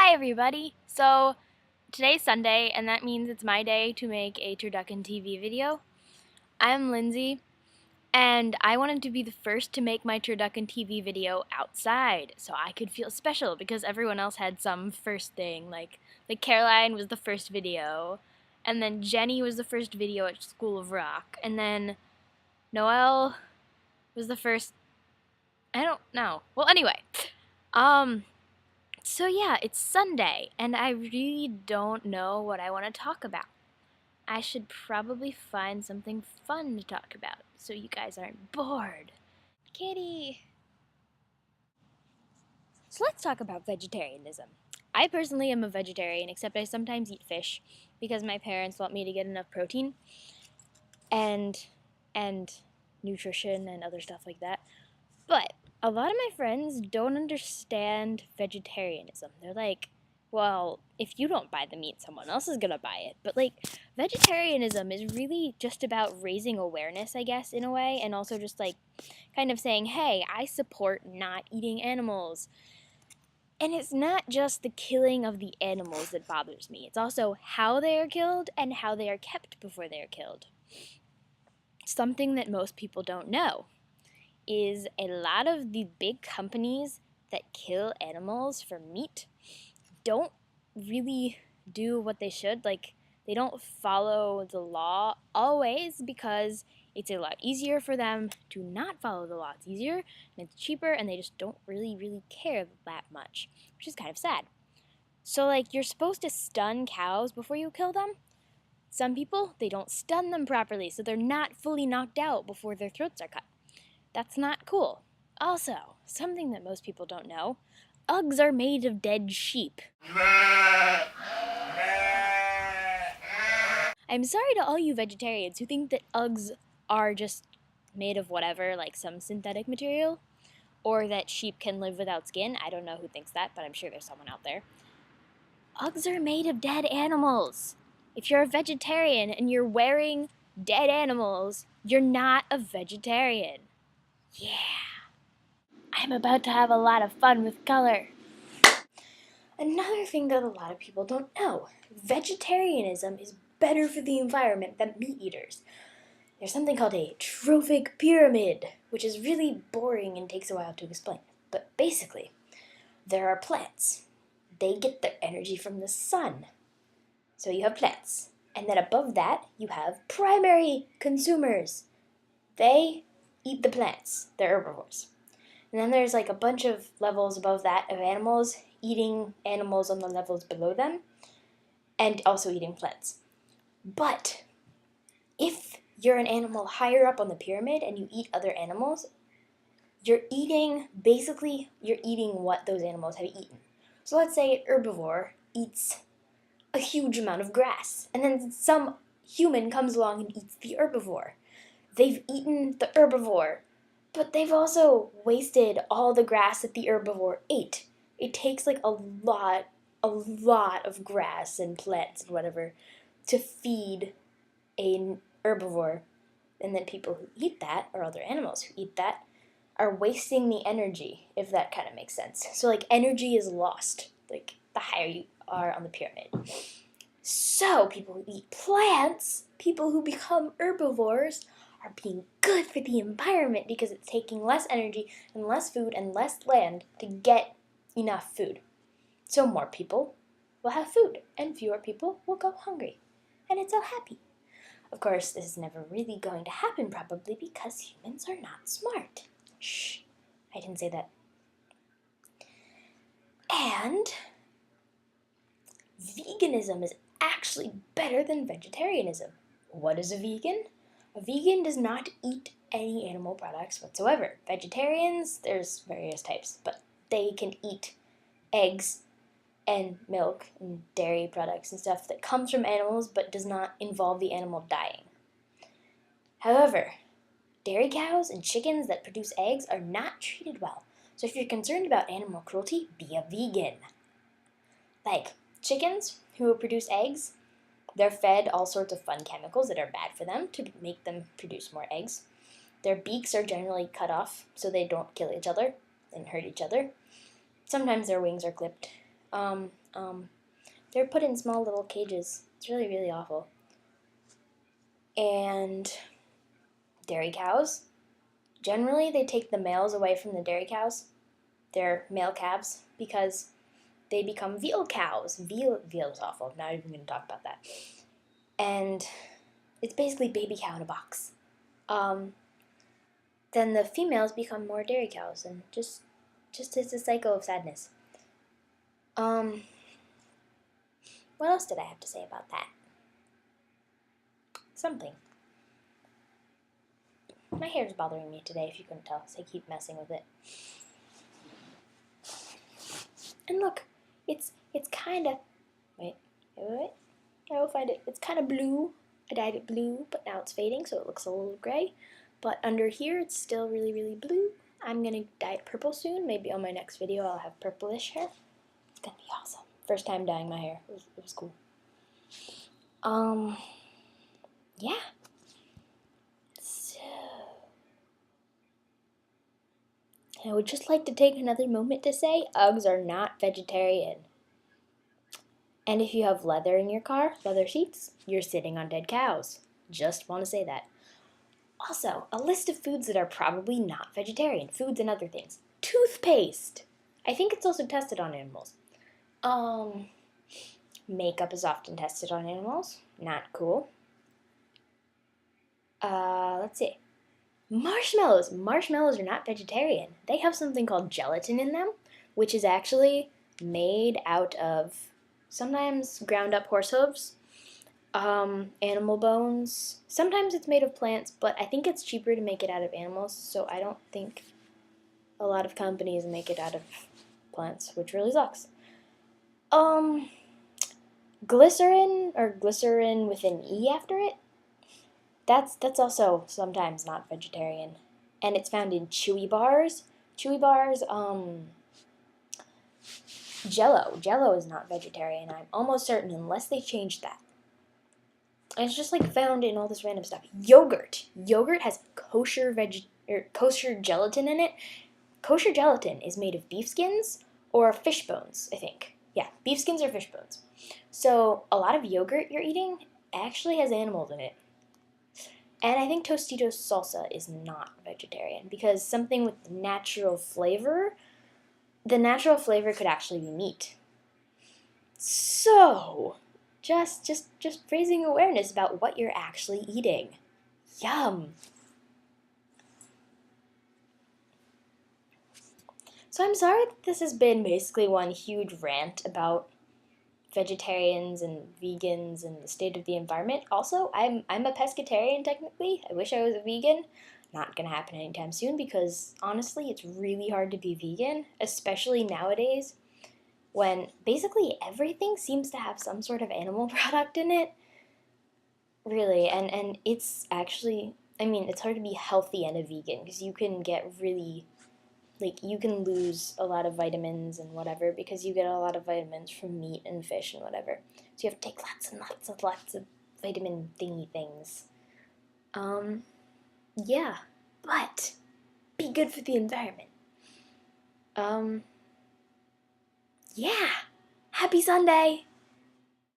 Hi everybody! So today's Sunday and that means it's my day to make a turduckintv video. I'm Lindsay and I wanted to be the first to make my turduckintv video outside so I could feel special because everyone else had some first thing, like Caroline was the first video and then Jenny was the first video at School of Rock and then Noelle was the first. I don't know. Well, anyway, so yeah, it's Sunday, and I really don't know what I want to talk about. I should probably find something fun to talk about, so you guys aren't bored. Kitty! So let's talk about vegetarianism. I personally am a vegetarian, except I sometimes eat fish, because my parents want me to get enough protein, and nutrition and other stuff like that. But a lot of my friends don't understand vegetarianism. They're like, well, if you don't buy the meat, someone else is going to buy it. But, vegetarianism is really just about raising awareness, I guess, in a way, and also just, kind of saying, hey, I support not eating animals. And it's not just the killing of the animals that bothers me. It's also how they are killed and how they are kept before they are killed. Something that most people don't know is a lot of the big companies that kill animals for meat don't really do what they should. They don't follow the law always because it's a lot easier for them to not follow the law. It's easier and it's cheaper and they just don't really care that much, which is kind of sad. So, you're supposed to stun cows before you kill them. Some people, they don't stun them properly, so they're not fully knocked out before their throats are cut. That's not cool. Also, something that most people don't know, Uggs are made of dead sheep. I'm sorry to all you vegetarians who think that Uggs are just made of whatever, like some synthetic material, or that sheep can live without skin. I don't know who thinks that, but I'm sure there's someone out there. Uggs are made of dead animals. If you're a vegetarian and you're wearing dead animals, you're not a vegetarian. Yeah. I'm about to have a lot of fun with color. Another thing that a lot of people don't know, vegetarianism is better for the environment than meat eaters. There's something called a trophic pyramid, which is really boring and takes a while to explain. But basically, there are plants. They get their energy from the sun. So you have plants. And then above that, you have primary consumers. They eat the plants. They're herbivores. And then there's a bunch of levels above that of animals eating animals on the levels below them and also eating plants. But if you're an animal higher up on the pyramid and you eat other animals, you're eating what those animals have eaten. So let's say an herbivore eats a huge amount of grass and then some human comes along and eats the herbivore. They've eaten the herbivore, but they've also wasted all the grass that the herbivore ate. It takes a lot of grass and plants and whatever to feed an herbivore. And then people who eat that, or other animals who eat that, are wasting the energy, if that kind of makes sense. So energy is lost, the higher you are on the pyramid. So people who eat plants, people who become herbivores, are being good for the environment because it's taking less energy and less food and less land to get enough food. So more people will have food and fewer people will go hungry. And it's all happy. Of course, this is never really going to happen probably because humans are not smart. Shh, I didn't say that. And veganism is actually better than vegetarianism. What is a vegan? A vegan does not eat any animal products whatsoever. Vegetarians, there's various types, but they can eat eggs and milk and dairy products and stuff that comes from animals but does not involve the animal dying. However, dairy cows and chickens that produce eggs are not treated well. So if you're concerned about animal cruelty, be a vegan. Chickens who produce eggs, they're fed all sorts of fun chemicals that are bad for them to make them produce more eggs. Their beaks are generally cut off so they don't kill each other and hurt each other. Sometimes their wings are clipped. Um, they're put in small little cages. It's really, really awful. And dairy cows, generally they take the males away from the dairy cows, their male calves, because they become veal cows. Veal is awful. I'm not even going to talk about that. And it's basically baby cow in a box. Then the females become more dairy cows, and just it's a cycle of sadness. What else did I have to say about that? Something. My hair's bothering me today, if you couldn't tell, so I keep messing with it. And look, it's kind of, wait, I will find it. It's kind of blue. I dyed it blue, but now it's fading, so it looks a little gray. But under here, it's still really, really blue. I'm gonna dye it purple soon. Maybe on my next video, I'll have purplish hair. It's gonna be awesome. First time dyeing my hair. It was cool. Yeah. So, I would just like to take another moment to say Uggs are not vegetarian. And if you have leather in your car, leather seats, you're sitting on dead cows. Just want to say that. Also, a list of foods that are probably not vegetarian. Foods and other things. Toothpaste. I think it's also tested on animals. Makeup is often tested on animals. Not cool. Let's see. Marshmallows. Marshmallows are not vegetarian. They have something called gelatin in them, which is actually made out of sometimes ground up horse hooves, animal bones. Sometimes it's made of plants, but I think it's cheaper to make it out of animals, so I don't think a lot of companies make it out of plants, which really sucks. Glycerin, or glycerin with an E after it, that's also sometimes not vegetarian. And it's found in Chewy bars. Chewy bars, Jello. Jello is not vegetarian, I'm almost certain, unless they changed that. And it's just like found in all this random stuff. Yogurt. Yogurt has kosher gelatin in it. Kosher gelatin is made of beef skins or fish bones, I think. Yeah, beef skins or fish bones. So a lot of yogurt you're eating actually has animals in it. And I think Tostitos salsa is not vegetarian because something with natural flavor, the natural flavor could actually be meat. So, just raising awareness about what you're actually eating. Yum. So I'm sorry that this has been basically one huge rant about vegetarians and vegans and the state of the environment. Also, I'm a pescatarian technically. I wish I was a vegan. Not gonna happen anytime soon because honestly, it's really hard to be vegan, especially nowadays when basically everything seems to have some sort of animal product in it. Really, and it's actually, I mean, it's hard to be healthy and a vegan because you can get really, like, you can lose a lot of vitamins and whatever because you get a lot of vitamins from meat and fish and whatever. So you have to take lots and lots of vitamin thingy things. Yeah, but be good for the environment. Yeah, happy Sunday!